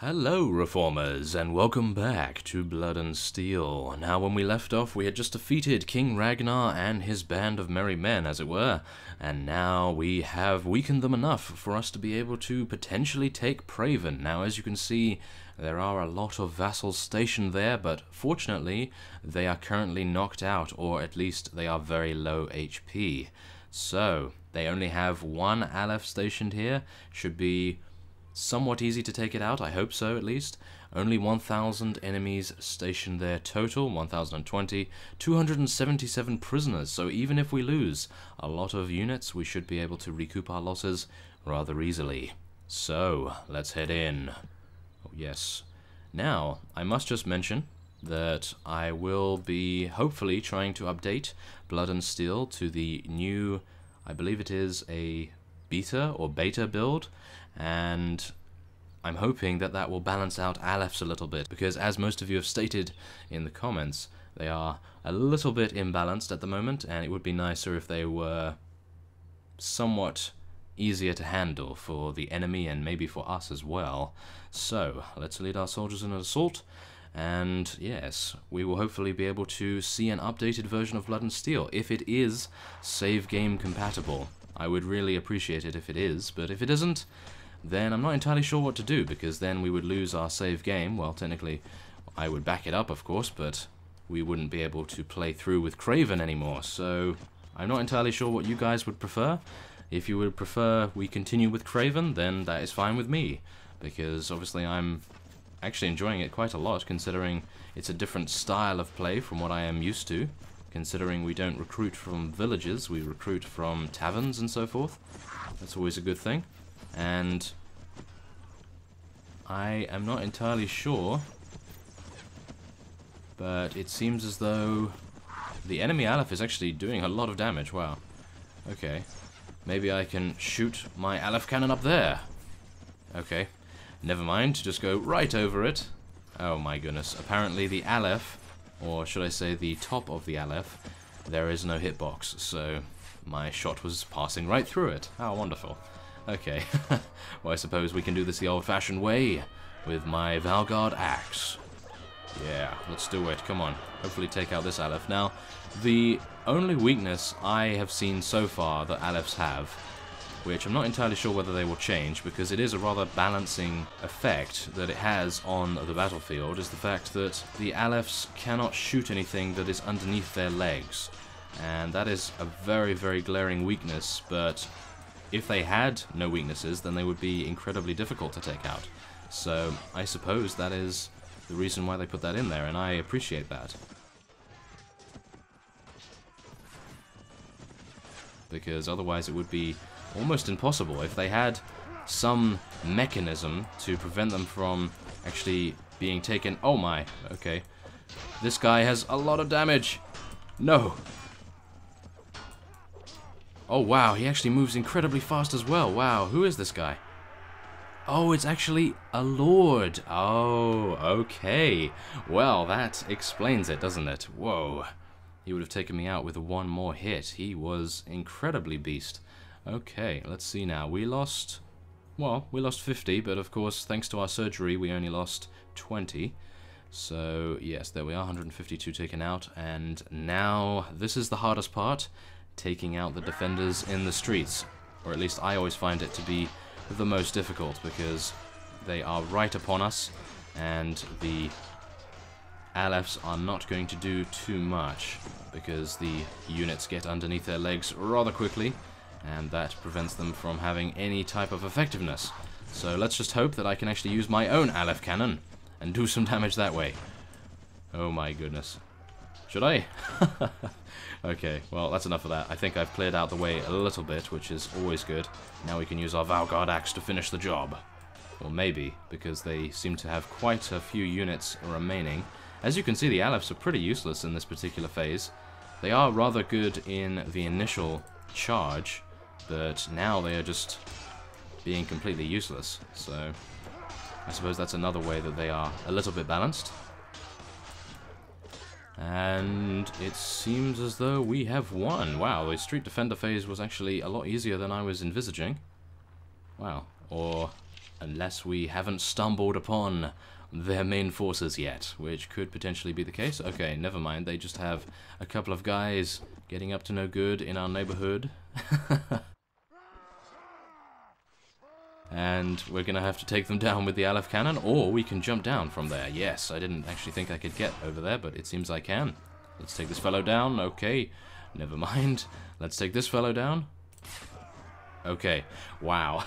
Hello, Reformers, and welcome back to Blood and Steel. Now, when we left off, we had just defeated King Ragnar and his band of merry men, as it were, and now we have weakened them enough for us to be able to potentially take Praven. Now, as you can see, there are a lot of vassals stationed there, but fortunately, they are currently knocked out, or at least they are very low HP. So, they only have one Aleph stationed here, should be somewhat easy to take it out, I hope so at least. Only 1,000 enemies stationed there total, 1,020, 277 prisoners, so even if we lose a lot of units, we should be able to recoup our losses rather easily. So, let's head in. Oh yes. Now, I must just mention that I will be hopefully trying to update Blood and Steel to the new, I believe it is a beta or beta build, and I'm hoping that that will balance out Alephs a little bit, because as most of you have stated in the comments, they are a little bit imbalanced at the moment, and it would be nicer if they were somewhat easier to handle for the enemy and maybe for us as well. So, let's lead our soldiers in an assault, and yes, we will hopefully be able to see an updated version of Blood and Steel, if it is save game compatible. I would really appreciate it if it is, but if it isn't, then I'm not entirely sure what to do, because then we would lose our save game. Well, technically, I would back it up, of course, but we wouldn't be able to play through with Craven anymore, so I'm not entirely sure what you guys would prefer. If you would prefer we continue with Craven, then that is fine with me, because obviously I'm actually enjoying it quite a lot, considering it's a different style of play from what I am used to. Considering we don't recruit from villages, we recruit from taverns and so forth. That's always a good thing. And I am not entirely sure, but it seems as though the enemy Aleph is actually doing a lot of damage. Wow. Okay. Maybe I can shoot my Aleph cannon up there. Okay. Never mind, just go right over it. Oh my goodness. Apparently the Aleph, or should I say the top of the Aleph, there is no hitbox, so my shot was passing right through it. How wonderful. Okay, well I suppose we can do this the old-fashioned way, with my Valgard axe. Yeah, let's do it, come on. Hopefully take out this Aleph. Now, the only weakness I have seen so far that Alephs have, which I'm not entirely sure whether they will change, because it is a rather balancing effect that it has on the battlefield, is the fact that the Alephs cannot shoot anything that is underneath their legs. And that is a very, very glaring weakness, but if they had no weaknesses, then they would be incredibly difficult to take out. So I suppose that is the reason why they put that in there, and I appreciate that. Because otherwise it would be almost impossible. If they had some mechanism to prevent them from actually being taken... Oh my, okay. This guy has a lot of damage. No. Oh wow, he actually moves incredibly fast as well. Wow, who is this guy? Oh, it's actually a lord. Oh, okay. Well, that explains it, doesn't it? Whoa. He would have taken me out with one more hit. He was incredibly beast. Okay, let's see now. We lost 50, but of course, thanks to our surgery, we only lost 20. So, yes, there we are, 152 taken out. And now, this is the hardest part, taking out the defenders in the streets. Or at least I always find it to be the most difficult, because they are right upon us, and the Alephs are not going to do too much, because the units get underneath their legs rather quickly, and that prevents them from having any type of effectiveness. So let's just hope that I can actually use my own Aleph cannon and do some damage that way. Oh my goodness. Should I? Okay, well that's enough of that. I think I've cleared out the way a little bit, which is always good. Now we can use our Valgard axe to finish the job. Or maybe, because they seem to have quite a few units remaining. As you can see, the Alephs are pretty useless in this particular phase. They are rather good in the initial charge, but now they are just being completely useless. So I suppose that's another way that they are a little bit balanced. And it seems as though we have won. Wow, the Street Defender phase was actually a lot easier than I was envisaging. Wow. Or unless we haven't stumbled upon their main forces yet, which could potentially be the case. Okay, never mind, they just have a couple of guys getting up to no good in our neighborhood. And we're gonna have to take them down with the Aleph cannon, or we can jump down from there. Yes, I didn't actually think I could get over there, but it seems I can. Let's take this fellow down. Okay, never mind. Let's take this fellow down. Okay, wow.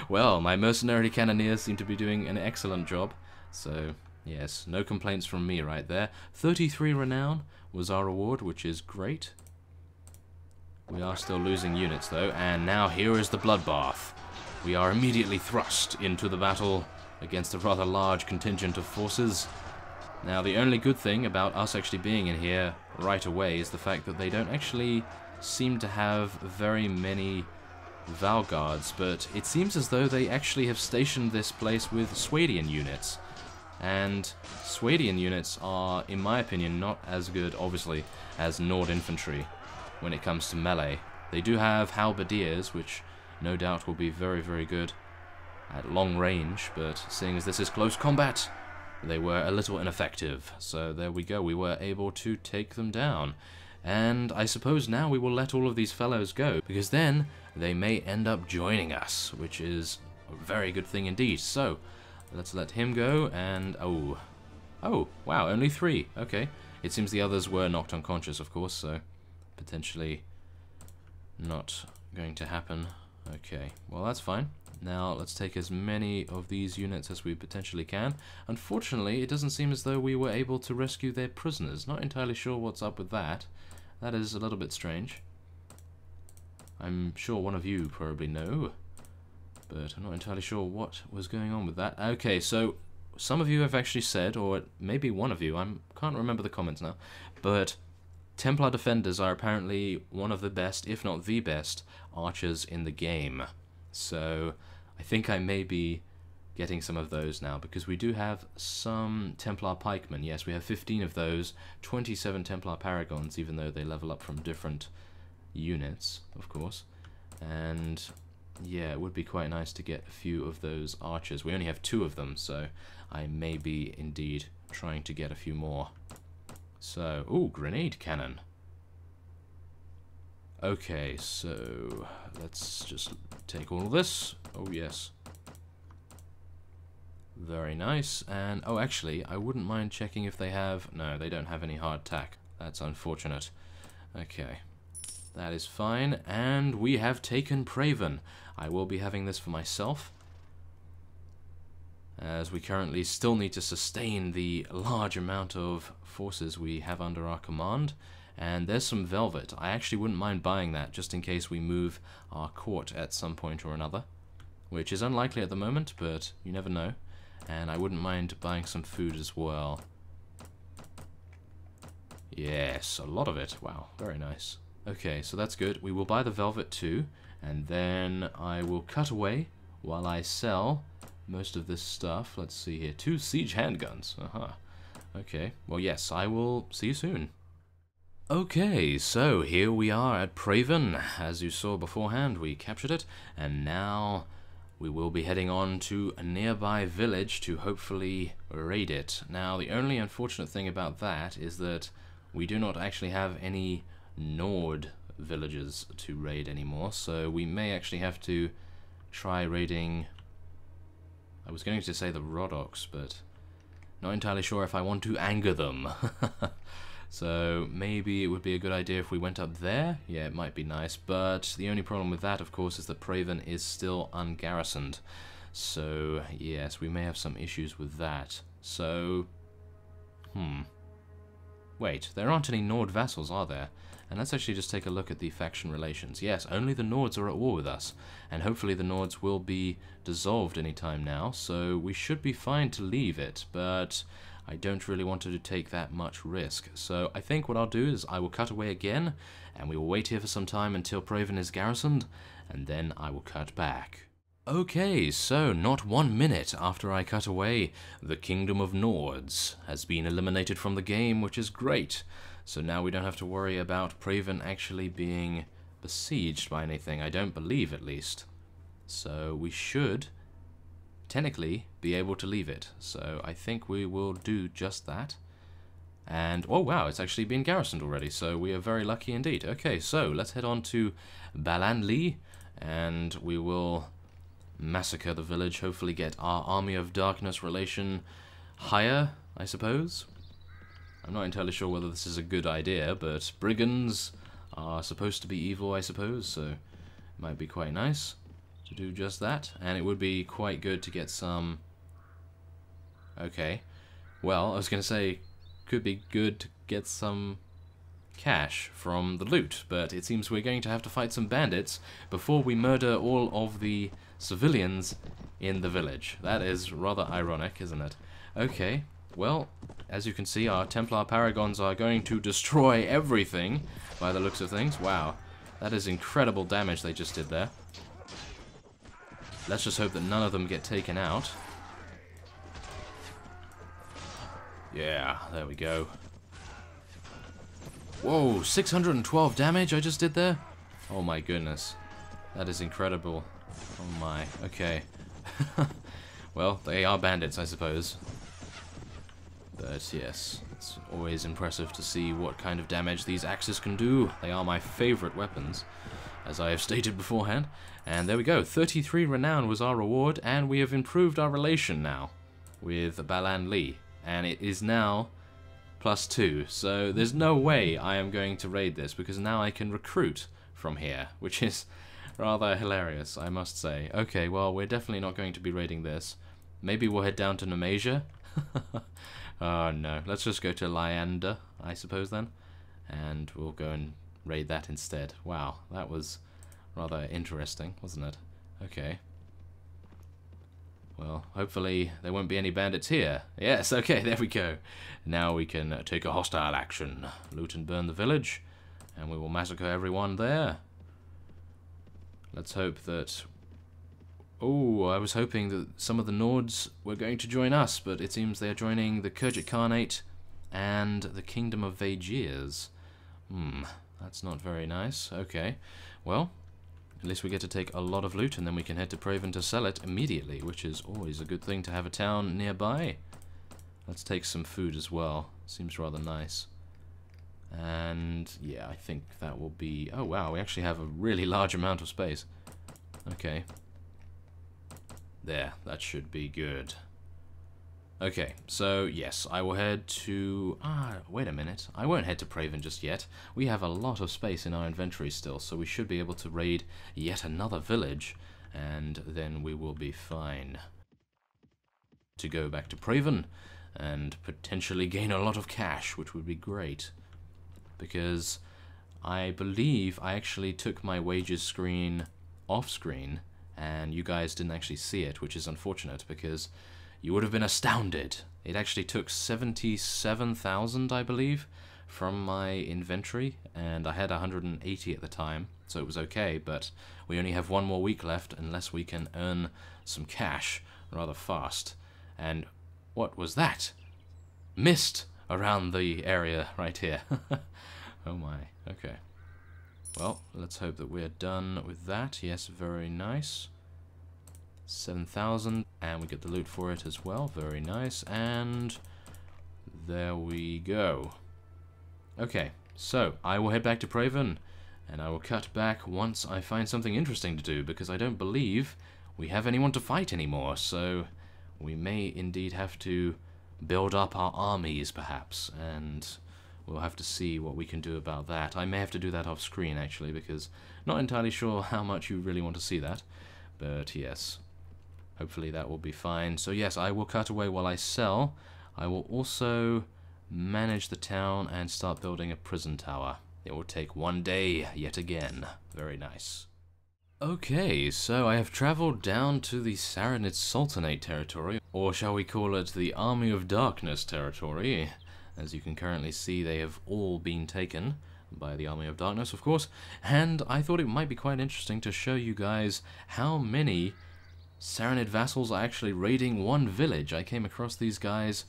Well, my mercenary cannoneers seem to be doing an excellent job. So, yes, no complaints from me right there. 33 renown was our reward, which is great. We are still losing units, though, and now here is the bloodbath. We are immediately thrust into the battle against a rather large contingent of forces. Now, the only good thing about us actually being in here right away is the fact that they don't actually seem to have very many Valguards, but it seems as though they actually have stationed this place with Swadian units. And Swadian units are, in my opinion, not as good, obviously, as Nord infantry when it comes to melee. They do have halberdiers, which no doubt will be very, very good at long range, but seeing as this is close combat, they were a little ineffective. So there we go, we were able to take them down. And I suppose now we will let all of these fellows go, because then they may end up joining us, which is a very good thing indeed. So let's let him go, and oh, wow, only 3. Okay, it seems the others were knocked unconscious, of course, so potentially not going to happen. Okay, well, that's fine. Now let's take as many of these units as we potentially can. Unfortunately, it doesn't seem as though we were able to rescue their prisoners. Not entirely sure what's up with that. That is a little bit strange. I'm sure one of you probably know, but I'm not entirely sure what was going on with that. Okay, so some of you have actually said, or maybe one of you, I can't remember the comments now, but Templar Defenders are apparently one of the best, if not the best, archers in the game. So I think I may be getting some of those now, because we do have some Templar Pikemen. Yes, we have 15 of those, 27 Templar Paragons, even though they level up from different units, of course. And yeah, it would be quite nice to get a few of those archers. We only have 2 of them, so I may be indeed trying to get a few more. So, ooh, grenade cannon. Okay, so let's just take all of this. Oh, yes. Very nice. And, oh, actually, I wouldn't mind checking if they have... No, they don't have any hardtack. That's unfortunate. Okay. That is fine. And we have taken Praven. I will be having this for myself, as we currently still need to sustain the large amount of forces we have under our command. And there's some velvet. I actually wouldn't mind buying that, just in case we move our court at some point or another, which is unlikely at the moment, but you never know. And I wouldn't mind buying some food as well. Yes, a lot of it. Wow, very nice. Okay, so that's good. We will buy the velvet too, and then I will cut away while I sell most of this stuff. Let's see here. 2 siege handguns. Okay, well, yes, I will see you soon. Okay, so here we are at Praven. As you saw beforehand, we captured it, and now we will be heading on to a nearby village to hopefully raid it. Now, the only unfortunate thing about that is that we do not actually have any Nord villages to raid anymore, so we may actually have to try raiding... I was going to say the Rodoks, but not entirely sure if I want to anger them. So maybe it would be a good idea if we went up there. Yeah, it might be nice, but the only problem with that, of course, is that Praven is still ungarrisoned. So yes, we may have some issues with that. So, wait, there aren't any Nord vassals, are there? And let's actually just take a look at the faction relations. Yes, only the Nords are at war with us, and hopefully the Nords will be dissolved anytime now, so we should be fine to leave it, but I don't really want to take that much risk. So I think what I'll do is I will cut away again, and we will wait here for some time until Praven is garrisoned, and then I will cut back. Okay, so not 1 minute after I cut away, the Kingdom of Nords has been eliminated from the game, which is great. So now we don't have to worry about Praven actually being besieged by anything, I don't believe at least. So we should technically be able to leave it. So I think we will do just that. And, oh wow, it's actually been garrisoned already, so we are very lucky indeed. Okay, so let's head on to Balanli, and we will massacre the village, hopefully get our Army of Darkness relation higher, I suppose. I'm not entirely sure whether this is a good idea, but brigands are supposed to be evil, I suppose, so it might be quite nice to do just that. And it would be quite good to get some... Okay, well, I was going to say, could be good to get some cash from the loot, but it seems we're going to have to fight some bandits before we murder all of the civilians in the village. That is rather ironic, isn't it? Okay, well, as you can see, our Templar Paragons are going to destroy everything by the looks of things. Wow, that is incredible damage they just did there. Let's just hope that none of them get taken out. Yeah, there we go. Whoa, 612 damage I just did there? Oh my goodness. That is incredible. Oh my, okay. Well, they are bandits, I suppose. But yes, it's always impressive to see what kind of damage these axes can do. They are my favorite weapons, as I have stated beforehand. And there we go, 33 renown was our reward, and we have improved our relation now with Balan Li. And it is now +2, so there's no way I am going to raid this, because now I can recruit from here, which is rather hilarious, I must say. Okay, well, we're definitely not going to be raiding this. Maybe we'll head down to Nemasia. Oh no, let's just go to Lyander, I suppose then, and we'll go and raid that instead. Wow, that was rather interesting, wasn't it? Okay. Well, hopefully there won't be any bandits here. Yes, okay, there we go. Now we can take a hostile action. Loot and burn the village, and we will massacre everyone there. Let's hope that... Oh, I was hoping that some of the Nords were going to join us, but it seems they are joining the Khergit Khanate and the Kingdom of Vaegirs. That's not very nice. Okay, well... At least we get to take a lot of loot, and then we can head to Praven to sell it immediately, which is always a good thing to have a town nearby. Let's take some food as well. Seems rather nice. And yeah, I think that will be... Oh wow, we actually have a really large amount of space. Okay. There, that should be good. Okay, so yes, I will head to... wait a minute. I won't head to Praven just yet. We have a lot of space in our inventory still, so we should be able to raid yet another village, and then we will be fine. To go back to Praven, and potentially gain a lot of cash, which would be great. Because I believe I actually took my wages screen off screen, and you guys didn't actually see it, which is unfortunate, because... You would have been astounded. It actually took 77,000, I believe, from my inventory, and I had 180 at the time, so it was okay, but we only have one more week left unless we can earn some cash rather fast. And what was that? Mist around the area right here. Oh my, okay. Well, let's hope that we're done with that. Yes, very nice. 7,000, and we get the loot for it as well. Very nice, and there we go. Okay, so I will head back to Praven, and I will cut back once I find something interesting to do, because I don't believe we have anyone to fight anymore, so we may indeed have to build up our armies, perhaps, and we'll have to see what we can do about that. I may have to do that off screen, actually, because not entirely sure how much you really want to see that, but yes. Hopefully that will be fine. So yes, I will cut away while I sell. I will also manage the town and start building a prison tower. It will take one day yet again. Very nice. Okay, so I have traveled down to the Saranid Sultanate territory, or shall we call it the Army of Darkness territory. As you can currently see, they have all been taken by the Army of Darkness, of course, and I thought it might be quite interesting to show you guys how many Saranid vassals are actually raiding one village. I came across these guys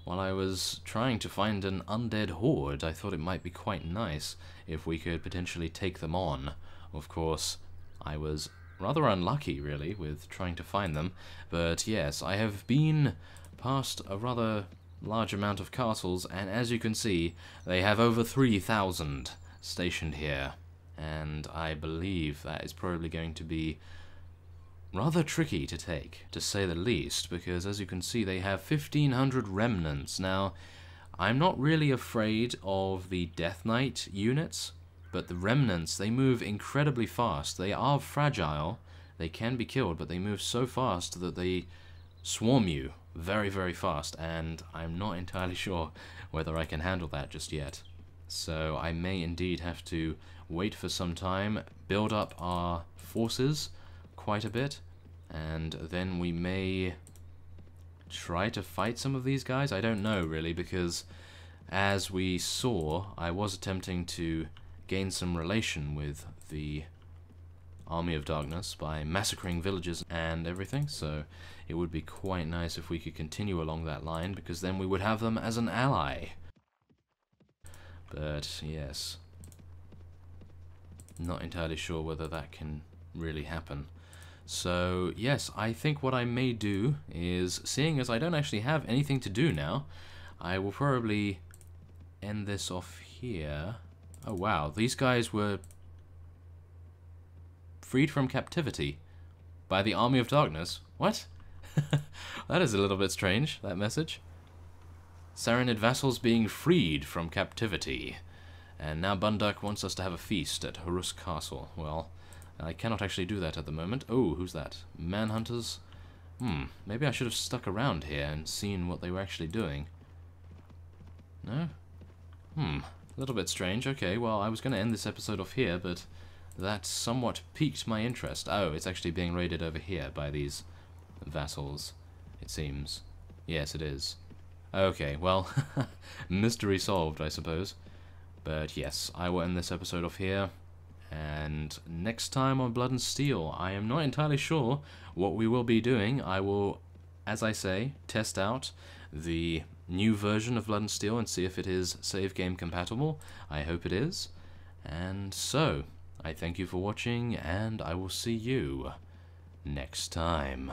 while I was trying to find an undead horde. I thought it might be quite nice if we could potentially take them on. Of course, I was rather unlucky, really, with trying to find them. But yes, I have been past a rather large amount of castles, and as you can see, they have over 3,000 stationed here. And I believe that is probably going to be rather tricky to take, to say the least, because as you can see, they have 1,500 remnants. Now, I'm not really afraid of the Death Knight units, but the remnants, they move incredibly fast. They are fragile, they can be killed, but they move so fast that they swarm you very, very fast, and I'm not entirely sure whether I can handle that just yet. So I may indeed have to wait for some time, build up our forces quite a bit, and then we may try to fight some of these guys. I don't know, really, because as we saw, I was attempting to gain some relation with the Army of Darkness by massacring villages and everything, so it would be quite nice if we could continue along that line, because then we would have them as an ally. But yes, not entirely sure whether that can really happen. So yes, I think what I may do is, seeing as I don't actually have anything to do now, I will probably end this off here. Oh wow, these guys were freed from captivity by the Army of Darkness. What? That is a little bit strange, that message. Saranid vassals being freed from captivity. And now Bunduck wants us to have a feast at Horus Castle. Well, I cannot actually do that at the moment. Oh, who's that? Manhunters? Maybe I should have stuck around here and seen what they were actually doing. No? A little bit strange. Okay, well, I was going to end this episode off here, but that somewhat piqued my interest. Oh, it's actually being raided over here by these vassals, it seems. Yes, it is. Okay, well, mystery solved, I suppose. But yes, I will end this episode off here. And next time on Blood and Steel, I am not entirely sure what we will be doing. I will, as I say, test out the new version of Blood and Steel and see if it is save game compatible. I hope it is. And so, I thank you for watching, and I will see you next time.